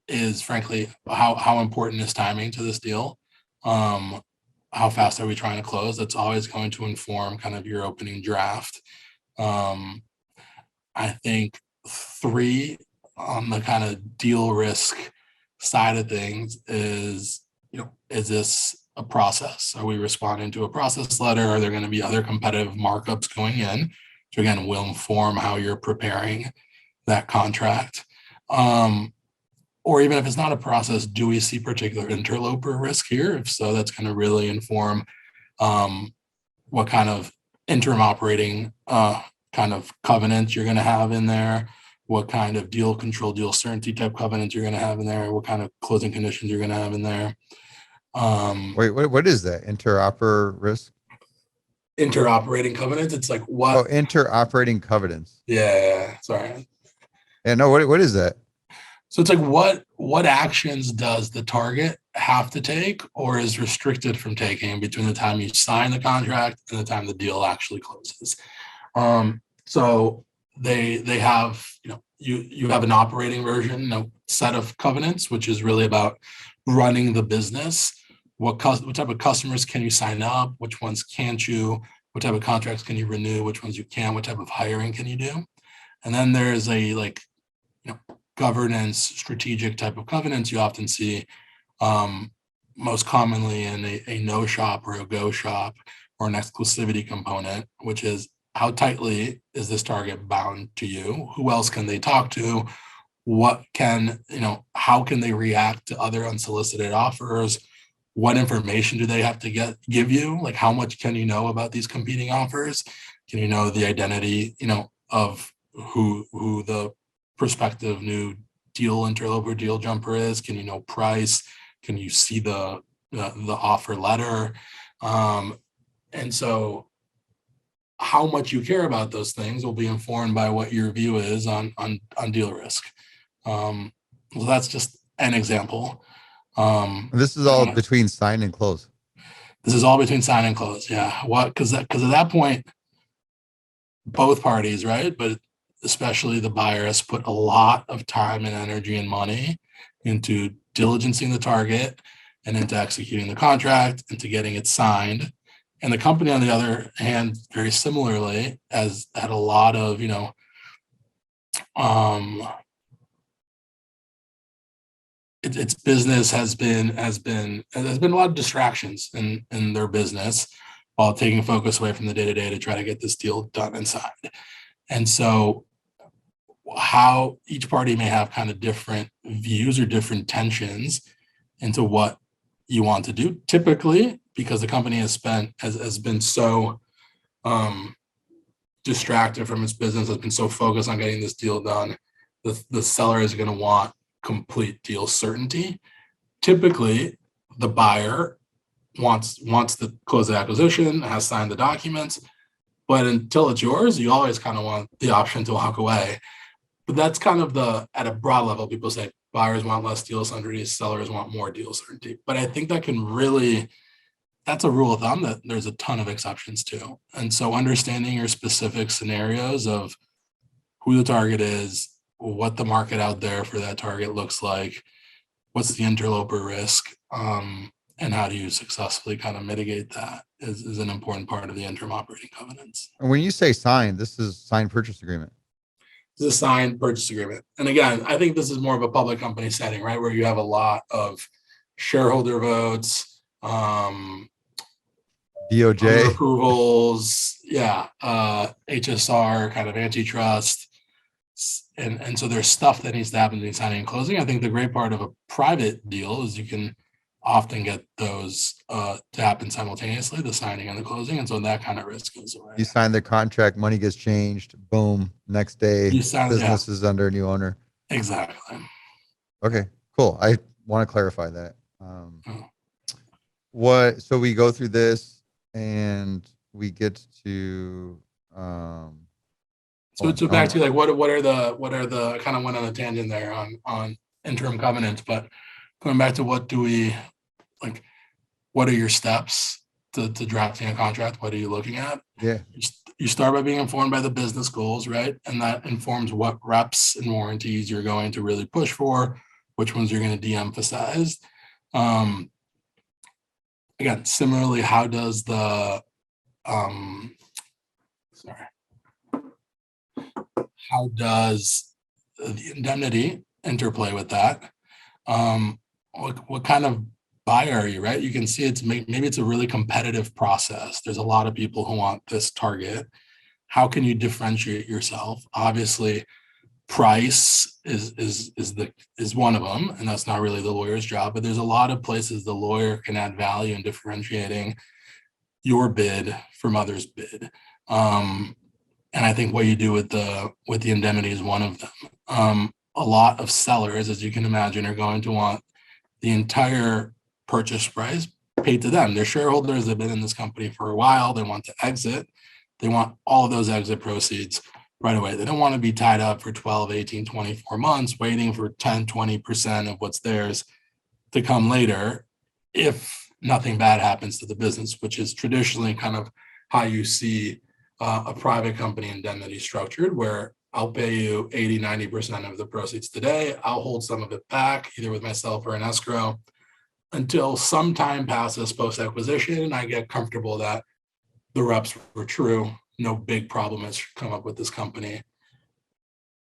is frankly how important is timing to this deal. How fast are we trying to close? That's always going to inform kind of your opening draft. I think three on the kind of deal risk side of things is, is this a process? Are we responding to a process letter? Are there going to be other competitive markups going in? which again will inform how you're preparing that contract. Or even if it's not a process, do we see particular interloper risk here? If so, that's going to really inform what kind of interim operating kind of covenants you're going to have in there, what kind of deal control, deal certainty type covenants you're going to have in there, what kind of closing conditions you're going to have in there. Wait, what is that? Interoper risk? Interoperating covenants. It's like what? Oh, interoperating covenants. Yeah, sorry. Yeah, no, what is that? So it's like what actions does the target have to take or is restricted from taking between the time you sign the contract and the time the deal actually closes. So they have, you have an operating version, a set of covenants, which is really about running the business. What type of customers can you sign up? Which ones can't you? What type of contracts can you renew? Which ones you can? What type of hiring can you do? And then there's a governance strategic type of covenants you often see most commonly in a no shop or a go shop or an exclusivity component, which is how tightly is this target bound to you? Who else can they talk to? How can they react to other unsolicited offers? What information do they have to give you? Like how much can you know about these competing offers? Can you know the identity, of who the prospective new deal interloper, deal jumper is? Can you know price? Can you see the offer letter? And so how much you care about those things will be informed by what your view is on deal risk. So that's just an example. This is all between sign and close. This is all between sign and close. Yeah. Because at that point, both parties, right? But especially the buyer has put a lot of time and energy and money into diligencing the target and into executing the contract, into getting it signed. And the company, on the other hand, very similarly, has had a lot of, its business has been a lot of distractions in their business while taking focus away from the day-to-day to try to get this deal done and signed. And so how each party may have kind of different views or different tensions into what you want to do, typically because the company has been so distracted from its business, has been so focused on getting this deal done. The seller is going to want complete deal certainty. Typically, the buyer wants to close the acquisition, has signed the documents, but until it's yours, you always kind of want the option to walk away. But that's kind of at a broad level, people say buyers want less deal certainty, sellers want more deal certainty. But I think that's a rule of thumb that there's a ton of exceptions to. And so understanding your specific scenarios of who the target is, what the market out there for that target looks like, what's the interloper risk, and how do you successfully kind of mitigate that is an important part of the interim operating covenants. And when you say signed, this is signed purchase agreement. This is a signed purchase agreement. And again, I think this is more of a public company setting, right? Where you have a lot of shareholder votes, DOJ approvals, HSR, kind of antitrust. And so there's stuff that needs to happen between signing and closing. I think the great part of a private deal is you can often get those to happen simultaneously, the signing and the closing. And so that kind of risk goes away. You sign the contract, money gets changed, boom, next day, business is under a new owner. Exactly. Okay, cool. I want to clarify that. So we go through this and we get to so back to like what are the I kind of went on a tangent there on interim covenants, but going back to what are your steps to drafting a contract? What are you looking at? Yeah. You start by being informed by the business goals, right? And that informs what reps and warranties you're going to really push for, which ones you're going to de-emphasize. Again, similarly, how does the indemnity interplay with that? What kind of buyer are you, right? You can see maybe it's a really competitive process. There's a lot of people who want this target. how can you differentiate yourself? Obviously, price is one of them, and that's not really the lawyer's job, but there's a lot of places the lawyer can add value in differentiating your bid from others' bid. And I think what you do with the indemnity is one of them. A lot of sellers, as you can imagine, are going to want the entire purchase price paid to them. They're shareholders, they've been in this company for a while, they want to exit. They want all of those exit proceeds right away. They don't want to be tied up for 12, 18, 24 months waiting for 10, 20% of what's theirs to come later if nothing bad happens to the business, which is traditionally kind of how you see a private company indemnity structured, where I'll pay you 80, 90% of the proceeds today. I'll hold some of it back, either with myself or an escrow, until some time passes post-acquisition and I get comfortable that the reps were true. No big problem has come up with this company.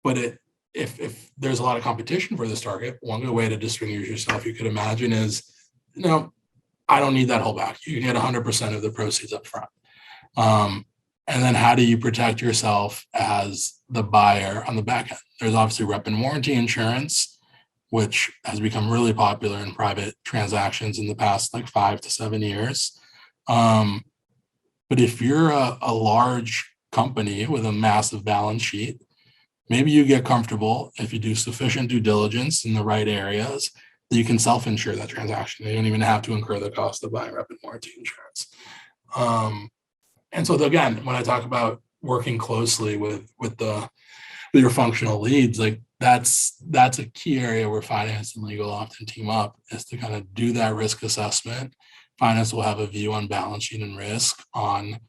But if there's a lot of competition for this target, one good way to distinguish yourself, you could imagine, is, I don't need that holdback. You can get 100% of the proceeds up front. And then how do you protect yourself as the buyer on the back end? There's obviously rep and warranty insurance, which has become really popular in private transactions in the past 5 to 7 years. But if you're a large company with a massive balance sheet, maybe you get comfortable if you do sufficient due diligence in the right areas that you can self-insure that transaction. You don't even have to incur the cost of buying rep and warranty insurance. And so again, when I talk about working closely with your functional leads, that's a key area where finance and legal often team up, is to kind of do that risk assessment. Finance will have a view on balance sheet and risk, on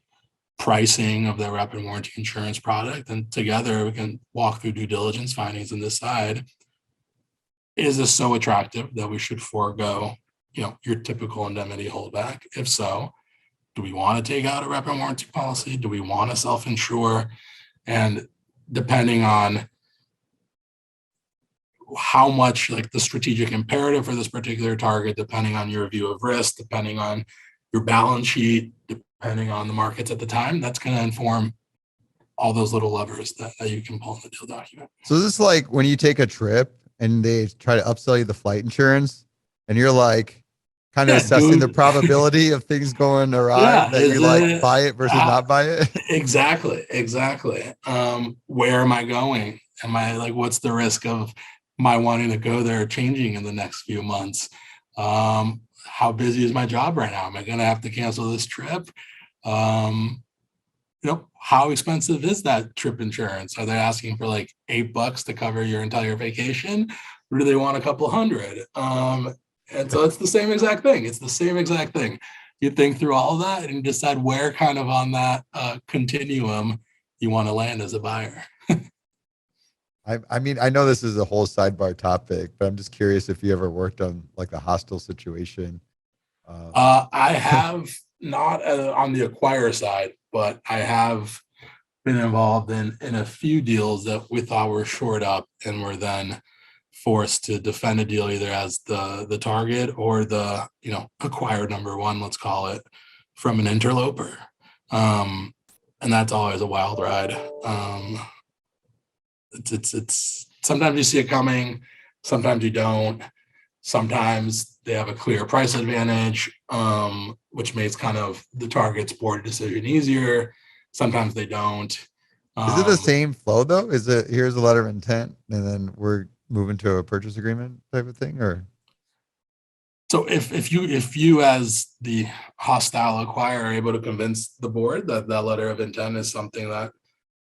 pricing of the rep and warranty insurance product, and together we can walk through due diligence findings and decide, is this so attractive that we should forego, your typical indemnity holdback? If so, do we want to take out a rep and warranty policy? Do we want to self-insure? And depending on how much the strategic imperative for this particular target, depending on your view of risk, depending on your balance sheet, depending on the markets at the time, that's going to inform all those little levers that you can pull in the deal document. So is this like when you take a trip and they try to upsell you the flight insurance and you're kind of assessing the probability of things going awry, that you buy it versus not buy it? Exactly. Where am I going? Am I what's the risk of my wanting to go there changing in the next few months? How busy is my job right now? Am I going to have to cancel this trip? How expensive is that trip insurance? Are they asking for $8 to cover your entire vacation? Or do they want a couple hundred? And so it's the same exact thing. You think through all of that and decide where kind of on that continuum you want to land as a buyer. I mean, I know this is a whole sidebar topic, but I'm just curious if you ever worked on a hostile situation. I have not on the acquire side, but I have been involved in a few deals that we thought were shored up and were then forced to defend a deal either as the target or the acquired number one, let's call it, from an interloper. And that's always a wild ride. It's sometimes you see it coming, sometimes you don't. Sometimes they have a clear price advantage, which makes kind of the target's board decision easier. Sometimes they don't. Is it the same flow though? Is it, here's a letter of intent and then we're moving to a purchase agreement type of thing? Or so if you as the hostile acquirer are able to convince the board that that letter of intent is something that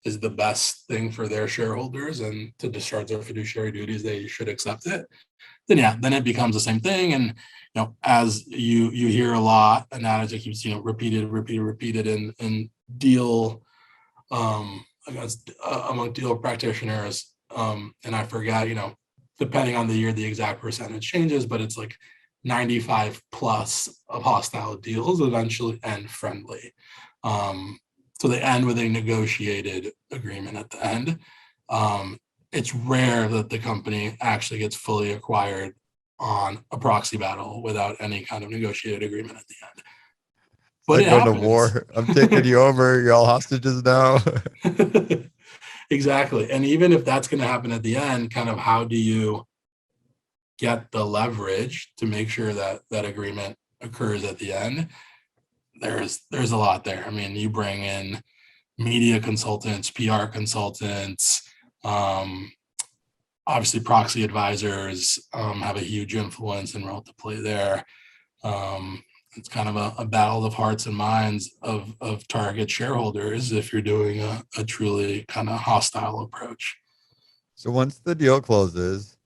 is the best thing for their shareholders and to discharge their fiduciary duties, they should accept it. Then it becomes the same thing. And as you hear a lot, an adage that keeps repeated in deal among deal practitioners. And I forgot, depending on the year, the exact percentage changes, but it's 95 plus of hostile deals eventually end friendly. So they end with a negotiated agreement at the end. It's rare that the company actually gets fully acquired on a proxy battle without any kind of negotiated agreement at the end. It's but like it going to happens. war. I'm taking you over. You're all hostages now. Exactly. And even if that's going to happen at the end, kind of how do you get the leverage to make sure that that agreement occurs at the end? There's a lot there. I mean, you bring in media consultants, PR consultants, um, obviously proxy advisors have a huge influence and role to play there. Um, it's kind of a battle of hearts and minds of target shareholders if you're doing a truly kind of hostile approach. So once the deal closes,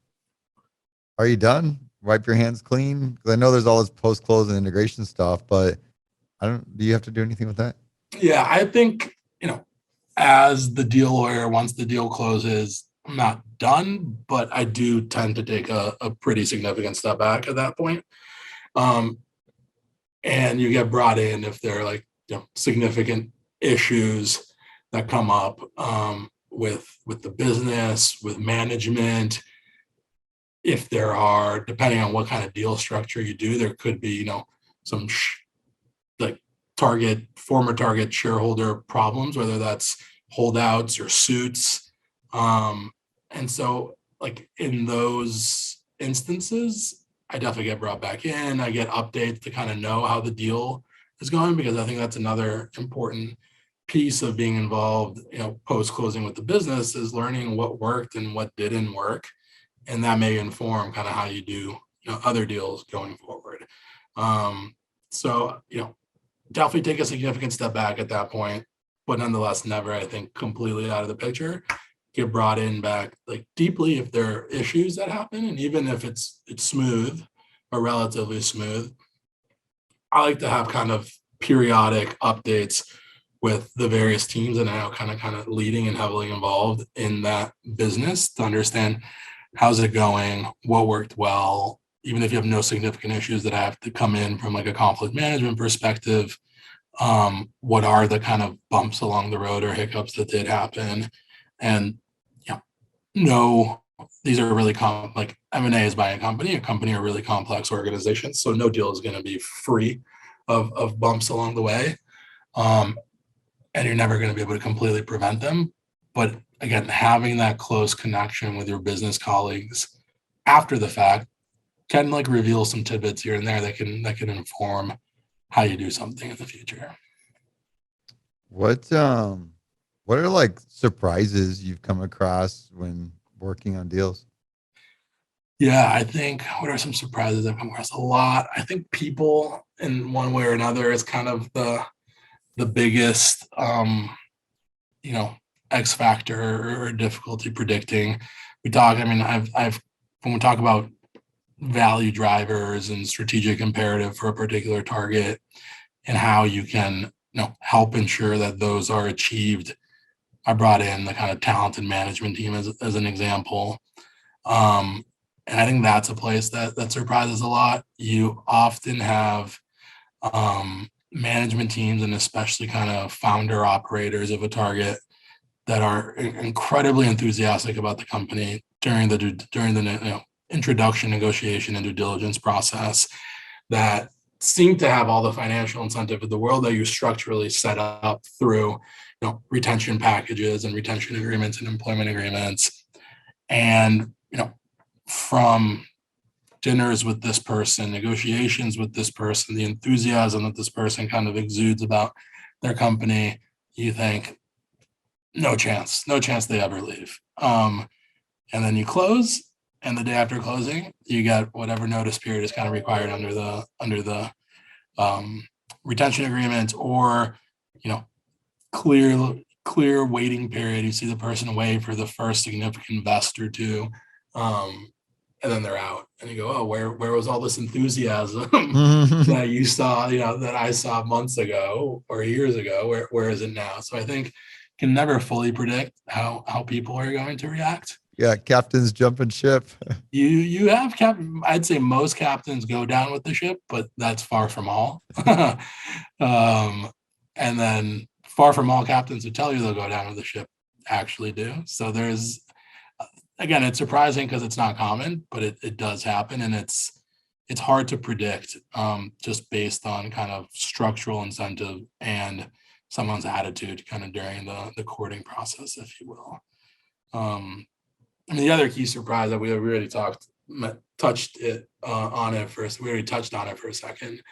are you done? Wipe your hands clean? Because I know there's all this post-close and integration stuff, but do you have to do anything with that? Yeah, I think, as the deal lawyer, once the deal closes, I'm not done, but I do tend to take a pretty significant step back at that point. Um, and you get brought in if there are like significant issues that come up with the business, with management. If there are, depending on what kind of deal structure you do, there could be some like former target shareholder problems, whether that's holdouts or suits. And so like in those instances, I definitely get brought back in. I get updates to kind of know how the deal is going, because I think that's another important piece of being involved, post closing with the business, is learning what worked and what didn't work. And that may inform kind of how you do, other deals going forward. So, definitely take a significant step back at that point, but nonetheless, never, I think, completely out of the picture. Get brought in back like deeply if there are issues that happen, and even if it's smooth or relatively smooth, I like to have kind of periodic updates with the various teams and now kind of leading and heavily involved in that business to understand how's it going, what worked well, even if you have no significant issues that have to come in from like a conflict management perspective. What are the kind of bumps along the road or hiccups that did happen? And no, these are really like M&A is buying a company are really complex organizations. So no deal is going to be free of bumps along the way. And you're never going to be able to completely prevent them. But again, having that close connection with your business colleagues after the fact can like reveal some tidbits here and there that can inform how you do something in the future. What are like surprises you've come across when working on deals? Yeah, I think what are some surprises I've come across a lot? I think people in one way or another is kind of the biggest X factor or difficulty predicting. I've when we talk about value drivers and strategic imperative for a particular target and how you can help ensure that those are achieved. I brought in the kind of talented management team as an example. And I think that's a place that surprises a lot. You often have management teams and especially kind of founder operators of a target that are incredibly enthusiastic about the company during the introduction, negotiation, and due diligence process, that seem to have all the financial incentive in the world that you structurally set up through retention packages and retention agreements and employment agreements. And from dinners with this person, negotiations with this person, the enthusiasm that this person kind of exudes about their company, you think, no chance they ever leave. And then you close, and the day after closing, you get whatever notice period is kind of required under the retention agreement, or clear waiting period. You see the person away for the first significant vest or two, and then they're out, and you go, oh, where was all this enthusiasm that you saw, that I saw months ago or years ago? Where is it now? So I think can never fully predict how people are going to react. Yeah, captains jumping ship. You have I'd say most captains go down with the ship, but that's far from all. And then far from all captains who tell you they'll go down with the ship actually do. So there's, again, it's surprising because it's not common, but it does happen. And it's it's hard to predict just based on kind of structural incentive and someone's attitude kind of during the courting process, if you will. The other key surprise that we already touched on it first. We already touched on it for a second,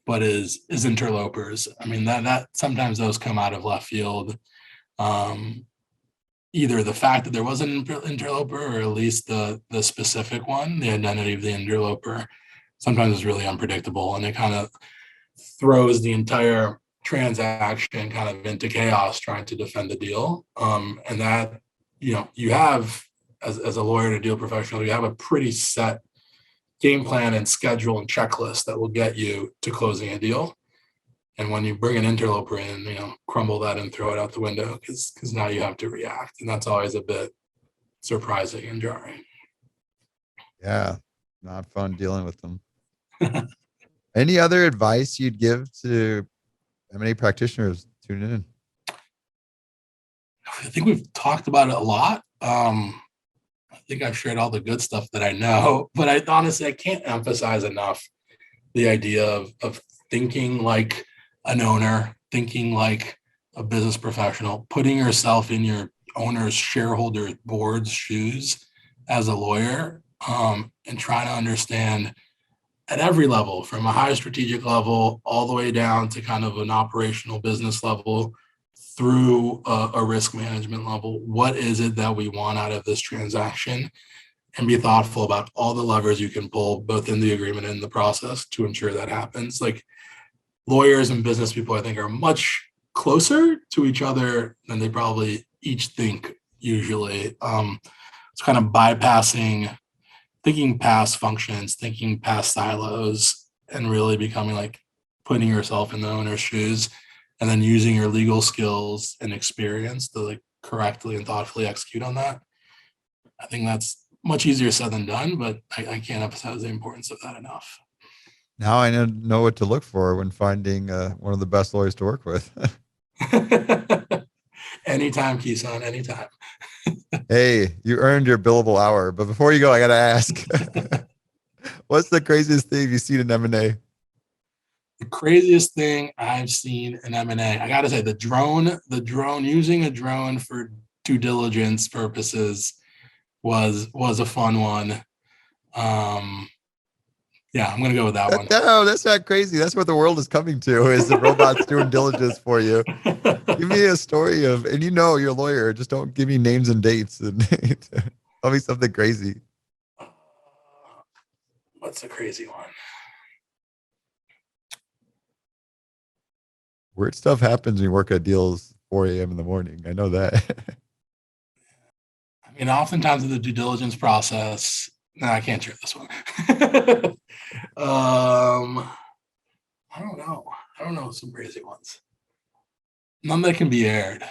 but is interlopers. That sometimes those come out of left field. Either the fact that there was an interloper, or at least the specific one, the identity of the interloper, sometimes is really unpredictable, and it kind of throws the entire transaction kind of into chaos trying to defend the deal. And that, you have, as a lawyer and a deal professional, you have a pretty set game plan and schedule and checklist that will get you to closing a deal. And when you bring an interloper in, crumble that and throw it out the window because now you have to react. And that's always a bit surprising and jarring. Yeah, not fun dealing with them. Any other advice you'd give to M&A practitioners tuning in? I think we've talked about it a lot. I think I've shared all the good stuff that I know, but I can't emphasize enough the idea of thinking like an owner, thinking like a business professional, putting yourself in your owner's, shareholder, board's shoes as a lawyer, and trying to understand at every level, from a high strategic level all the way down to kind of an operational business level through a risk management level. What is it that we want out of this transaction? And be thoughtful about all the levers you can pull, both in the agreement and in the process, to ensure that happens. Like, lawyers and business people, I think, are much closer to each other than they probably each think usually. It's kind of bypassing, thinking past functions, thinking past silos, and really becoming like putting yourself in the owner's shoes, and then using your legal skills and experience to like correctly and thoughtfully execute on that. I think that's much easier said than done, but I can't emphasize the importance of that enough. Now I know what to look for when finding one of the best lawyers to work with. Anytime, Kison, anytime. Hey, you earned your billable hour. But before you go, I got to ask, what's the craziest thing you've seen in M&A? The craziest thing I've seen in M&A, I got to say, the drone, using a drone for due diligence purposes was a fun one. Yeah, I'm going to go with that one. No, that's not crazy. That's what the world is coming to, is the robots doing diligence for you. Give me a story of, and you're a lawyer, just don't give me names and dates. And tell me something crazy. What's a crazy one? Weird stuff happens when you work at deals 4 a.m. in the morning. I know that. Oftentimes in the due diligence process, I can't share this one. I don't know. Some crazy ones. None that can be aired.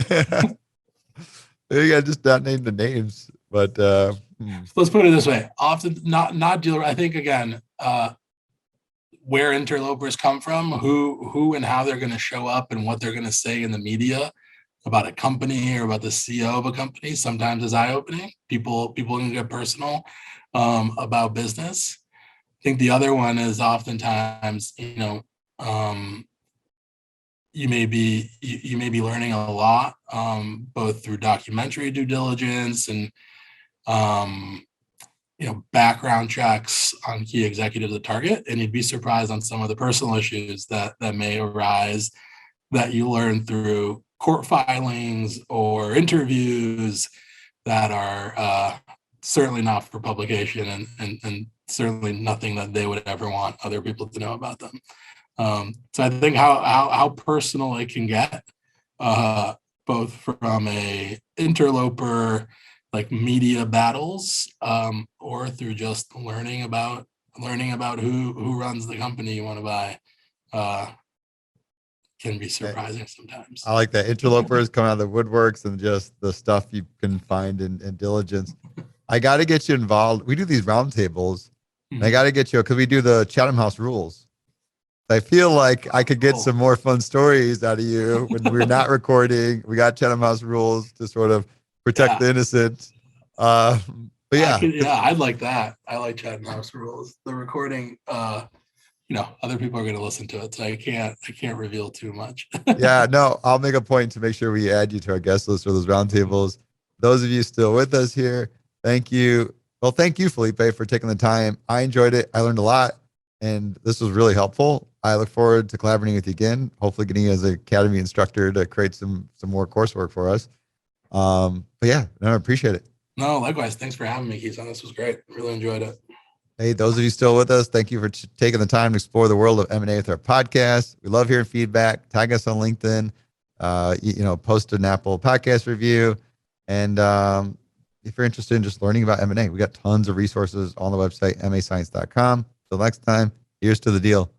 You got just not name the names, but let's put it this way. Often not dealer. I think again, where interlopers come from, who and how they're going to show up, and what they're going to say in the media about a company or about the CEO of a company sometimes is eye-opening. People can get personal about business. I think the other one is oftentimes, you may be learning a lot, both through documentary due diligence and background checks on key executives at target, and you'd be surprised on some of the personal issues that may arise that you learn through court filings or interviews that are certainly not for publication, and certainly nothing that they would ever want other people to know about them. So I think how personal it can get, both from a interloper, like media battles, or through just learning about who runs the company you want to buy, can be surprising sometimes. I like that. Interlopers come out of the woodworks and just the stuff you can find in diligence. I got to get you involved. We do these roundtables. Mm-hmm. I got to get you, because we do the Chatham House rules. I feel like I could get some more fun stories out of you when we're not recording. We got Chatham House rules to sort of protect the innocent. But yeah, I'd like that. I like chatting house rules. The recording, other people are going to listen to it, so I can't reveal too much. Yeah, no, I'll make a point to make sure we add you to our guest list for those roundtables. Those of you still with us here, thank you. Well, thank you, Felipe, for taking the time. I enjoyed it. I learned a lot, and this was really helpful. I look forward to collaborating with you again, hopefully getting you as an academy instructor to create some more coursework for us. But yeah, I appreciate it. No, likewise. Thanks for having me, Kison. This was great. Really enjoyed it. Hey, those of you still with us, thank you for taking the time to explore the world of M&A with our podcast. We love hearing feedback. Tag us on LinkedIn. Post an Apple podcast review. And if you're interested in just learning about M&A, we got tons of resources on the website, mascience.com. Till next time, here's to the deal.